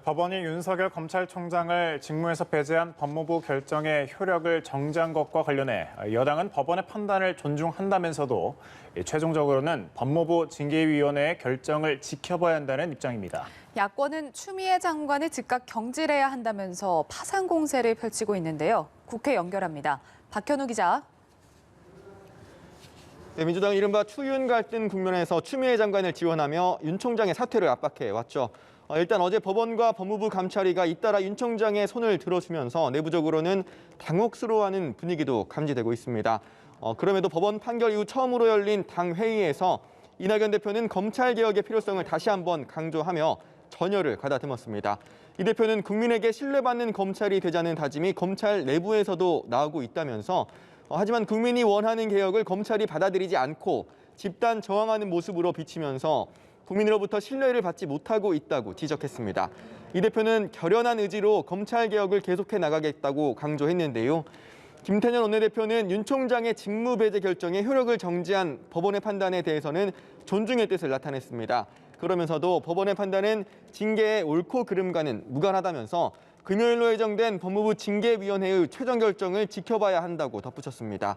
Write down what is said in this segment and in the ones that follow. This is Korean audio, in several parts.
법원이 윤석열 검찰총장을 직무에서 배제한 법무부 결정의 효력을 정지한 것과 관련해 여당은 법원의 판단을 존중한다면서도 최종적으로는 법무부 징계위원회의 결정을 지켜봐야 한다는 입장입니다. 야권은 추미애 장관을 즉각 경질해야 한다면서 파상 공세를 펼치고 있는데요. 국회 연결합니다. 박현우 기자. 네, 민주당은 이른바 추윤 갈등 국면에서 추미애 장관을 지원하며 윤 총장의 사퇴를 압박해 왔죠. 일단 어제 법원과 법무부 감찰위가 잇따라 윤 총장의 손을 들어주면서 내부적으로는 당혹스러워하는 분위기도 감지되고 있습니다. 그럼에도 법원 판결 이후 처음으로 열린 당 회의에서 이낙연 대표는 검찰개혁의 필요성을 다시 한번 강조하며 전열을 가다듬었습니다. 이 대표는 국민에게 신뢰받는 검찰이 되자는 다짐이 검찰 내부에서도 나오고 있다면서 하지만 국민이 원하는 개혁을 검찰이 받아들이지 않고 집단 저항하는 모습으로 비치면서 국민으로부터 신뢰를 받지 못하고 있다고 지적했습니다. 이 대표는 결연한 의지로 검찰개혁을 계속해 나가겠다고 강조했는데요. 김태년 원내대표는 윤 총장의 직무배제 결정에 효력을 정지한 법원의 판단에 대해서는 존중의 뜻을 나타냈습니다. 그러면서도 법원의 판단은 징계의 옳고 그름과는 무관하다면서 금요일로 예정된 법무부 징계위원회의 최종 결정을 지켜봐야 한다고 덧붙였습니다.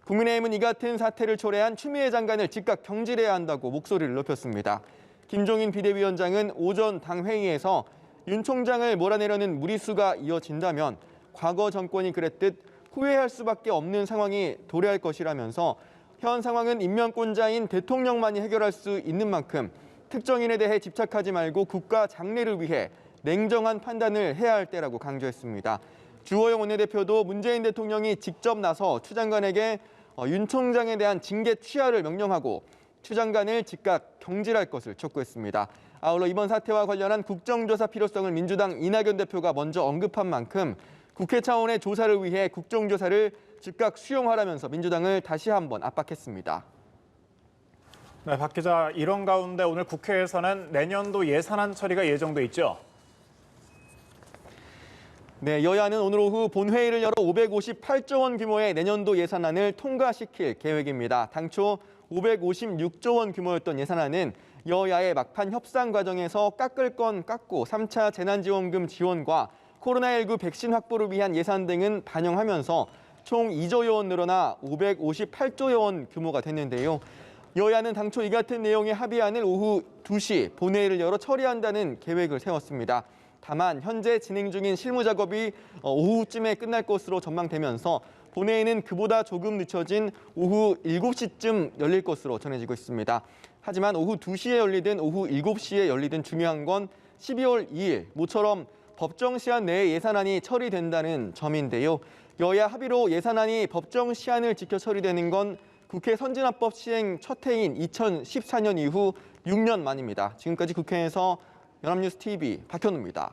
국민의힘은 이 같은 사태를 초래한 추미애 장관을 즉각 경질해야 한다고 목소리를 높였습니다. 김종인 비대위원장은 오전 당 회의에서 윤 총장을 몰아내려는 무리수가 이어진다면 과거 정권이 그랬듯 후회할 수밖에 없는 상황이 도래할 것이라면서 현 상황은 임명권자인 대통령만이 해결할 수 있는 만큼 특정인에 대해 집착하지 말고 국가 장래를 위해 냉정한 판단을 해야 할 때라고 강조했습니다. 주호영 원내대표도 문재인 대통령이 직접 나서 추 장관에게 윤 총장에 대한 징계 취하를 명령하고 추 장관을 즉각 경질할 것을 촉구했습니다. 아울러 이번 사태와 관련한 국정조사 필요성을 민주당 이낙연 대표가 먼저 언급한 만큼 국회 차원의 조사를 위해 국정조사를 즉각 수용하라면서 민주당을 다시 한번 압박했습니다. 네, 박 기자, 이런 가운데 오늘 국회에서는 내년도 예산안 처리가 예정돼 있죠? 네, 여야는 오늘 오후 본회의를 열어 558조 원 규모의 내년도 예산안을 통과시킬 계획입니다. 당초 556조 원 규모였던 예산안은 여야의 막판 협상 과정에서 깎을 건 깎고 3차 재난지원금 지원과 코로나19 백신 확보를 위한 예산 등은 반영하면서 총 2조 원 늘어나 558조 원 규모가 됐는데요. 여야는 당초 이 같은 내용의 합의안을 오후 2시 본회의를 열어 처리한다는 계획을 세웠습니다. 다만 현재 진행 중인 실무 작업이 오후쯤에 끝날 것으로 전망되면서 본회의는 그보다 조금 늦춰진 오후 7시쯤 열릴 것으로 전해지고 있습니다. 하지만 오후 2시에 열리든 오후 7시에 열리든 중요한 건 12월 2일 모처럼 법정 시한 내에 예산안이 처리된다는 점인데요. 여야 합의로 예산안이 법정 시한을 지켜 처리되는 건 국회 선진화법 시행 첫 해인 2014년 이후 6년 만입니다. 지금까지 국회에서 연합뉴스 TV 박현우입니다.